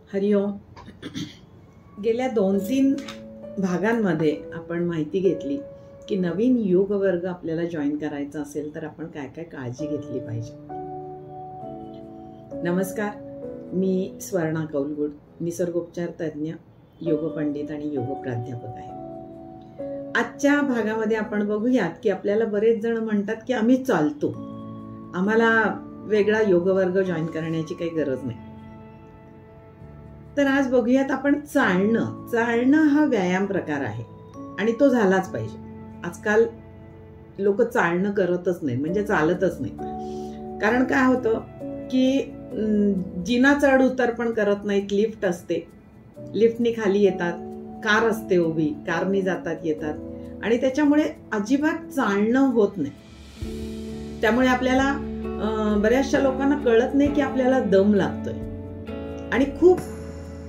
हरिओम. गेल्या 2-3 भागांमध्ये आपण माहिती घेतली की नवीन योग वर्ग आपल्याला जॉईन करायचा असेल तर आपण काय काय काळजी घेतली पाहिजे. नमस्कार, मी स्वर्णा कौलगुड, निसर्गोपचार तज्ञ, योग पंडित आणि योग प्राध्यापक आहे. आजच्या भागामध्ये आपण बघूयात की आपल्याला बरेच जण म्हणतात की आम्ही चालतो, आम्हाला वेगळा योग वर्ग जॉईन करण्याची काही गरज नाही. तर आज बघूयात आपण चालणं हा व्यायाम प्रकार आहे आणि तो झालाच पाहिजे. आजकाल लोक चालणं करतच नाही, म्हणजे चालतच नाही. कारण काय होतं की जिना चढ उतर पण करत नाहीत. लिफ्ट असते, लिफ्टनी खाली येतात, कार असते उभी, कारनी जातात येतात आणि त्याच्यामुळे अजिबात चालणं होत नाही. त्यामुळे आपल्याला बऱ्याचशा लोकांना कळत नाही की आपल्याला दम लागतोय आणि खूप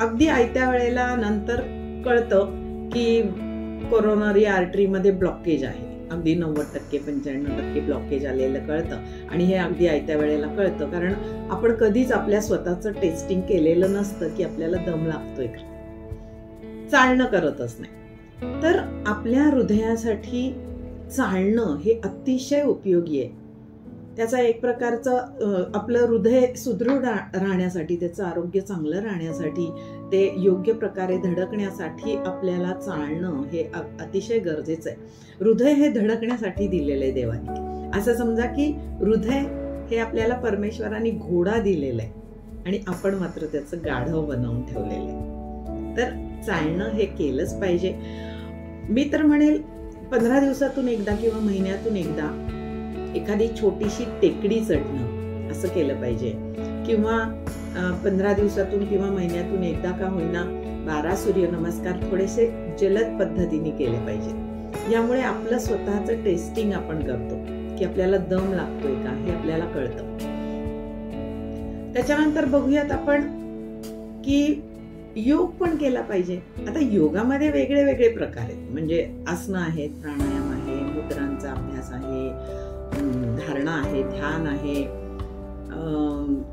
अगदी आयत्या वेळेला नंतर कळतं की कोरोनरी आर्टरीमध्ये ब्लॉकेज आहे. अगदी 90% 95% ब्लॉकेज आलेलं कळतं आणि हे अगदी आयत्या वेळेला कळतं, कारण आपण कधीच आपल्या स्वतःचं टेस्टिंग केलेलं नसतं की आपल्याला दम लागतोय का. चालणं करतच नाही. तर आपल्या हृदयासाठी चालणं हे अतिशय उपयोगी आहे. त्याचा एक प्रकारचं आपलं हृदय सुदृढ राहण्यासाठी, त्याचं आरोग्य चांगलं राहण्यासाठी, ते योग्य प्रकारे धडकण्यासाठी आपल्याला चालणं हे अतिशय गरजेचं आहे. हृदय हे धडकण्यासाठी दिलेलं आहे देवाने. असं समजा की हृदय हे आपल्याला परमेश्वराने घोडा दिलेला आहे आणि आपण मात्र त्याचं गाढव बनवून ठेवलेलं आहे. तर चालणं हे केलंच पाहिजे. मी तर म्हणेल 15 दिवसातून एकदा किंवा महिन्यातून एकदा एखादी छोटीशी टेकडी चढणं असं केलं पाहिजे, किंवा 15 दिवसातून किंवा महिन्यातून एकदा का होईना 12 सूर्यनमस्कार थोडेसे जलद पद्धतीने केले पाहिजे. यामुळे आपलं स्वतःचं टेस्टिंग आपण करतो की आपल्याला दम लागतोय का हे आपल्याला कळतं. त्याच्यानंतर बघूयात आपण की योग पण केला पाहिजे. आता योगामध्ये वेगळे वेगळे प्रकार आहेत, म्हणजे आसनं आहेत, प्राणायाम आहे, मुद्रांचा अभ्यास आहे, धारणा आहे, ध्यान आहे,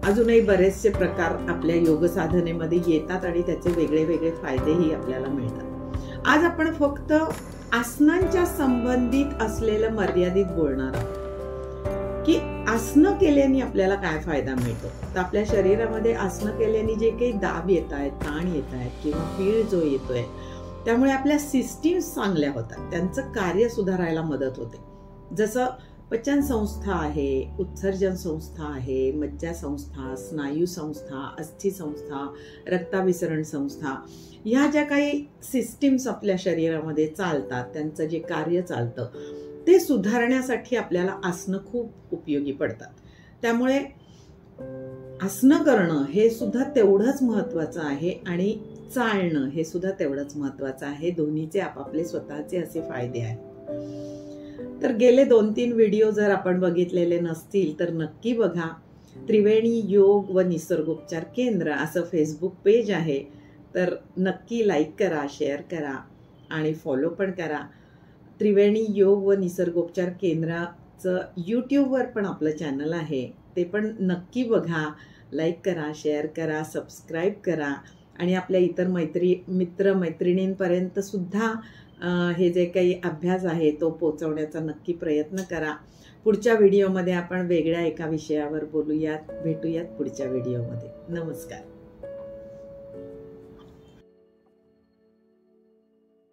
अजूनही बरेचसे प्रकार आपल्या योग साधनेमध्ये येतात आणि त्याचे वेगळे वेगळे फायदेही आपल्याला मिळतात. आज आपण फक्त आसनांच्या संबंधित असलेलं मर्यादित बोलणार आहोत की आसनं केल्याने आपल्याला काय फायदा मिळतो. तर आपल्या शरीरामध्ये आसनं केल्याने जे काही दाब येत आहेत, ताण येत आहेत किंवा पीळ जो येतोय, त्यामुळे आपल्या सिस्टीम्स चांगल्या होतात, त्यांचं कार्य सुधारायला मदत होते. जसं पचन संस्था आहे, उत्सर्जन संस्था आहे, मज्जा संस्था, स्नायू संस्था, अस्थि संस्था, रक्ताभिसरण संस्था, ह्या ज्या काही सिस्टीम्स आपल्या शरीरामध्ये चालतात, त्यांचं जे कार्य चालतं ते सुधारण्यासाठी आपल्याला आसनं खूप उपयोगी पडतात. त्यामुळे आसनं करणं हे सुद्धा तेवढंच महत्वाचं आहे आणि चालणं हे सुद्धा तेवढंच महत्वाचं आहे. दोन्हीचे आपापले स्वतःचे असे फायदे आहेत. तर गेले 2-3 व्हिडिओ जर आपण बघितलेले नसतील तर नक्की बघा. त्रिवेणी योग व निसर्गोपचार केंद्र असं फेसबुक पेज आहे, तर नक्की लाईक करा, शेअर करा आणि फॉलो पण करा. त्रिवेणी योग व निसर्गोपचार केंद्राचं यूट्यूबवर पण आपलं चॅनल आहे, ते पण नक्की बघा, लाईक करा, शेअर करा, सबस्क्राईब करा आणि आपल्या इतर मित्र मैत्रिणींपर्यंत सुद्धा हे जे काही अभ्यास आहे तो पोहोचवण्याचा नक्की प्रयत्न करा. पुढच्या व्हिडिओमध्ये आपण वेगळ्या एका विषयावर बोलूयात, भेटूयात पुढच्या व्हिडिओमध्ये. नमस्कार.